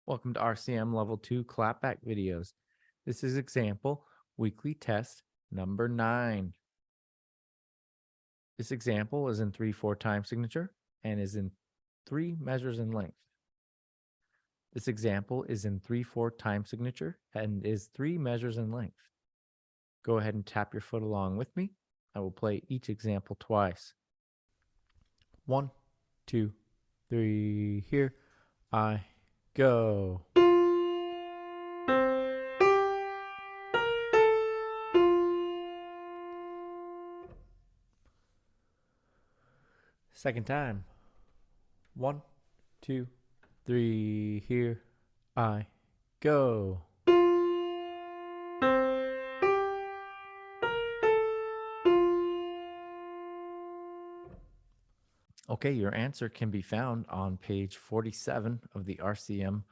Welcome to RCM Level 2 Clapback videos. This is example weekly test number 9. This example is in 3/4 time signature and is in 3 measures in length. This example is in 3/4 time signature and is 3 measures in length. Go ahead and tap your foot along with me. I will play each example twice. 1, 2, 3, here I go. Second time. 1, 2, 3, here I go. Okay, your answer can be found on page 47 of the RCM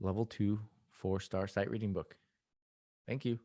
Level 2 4-star sight reading book. Thank you.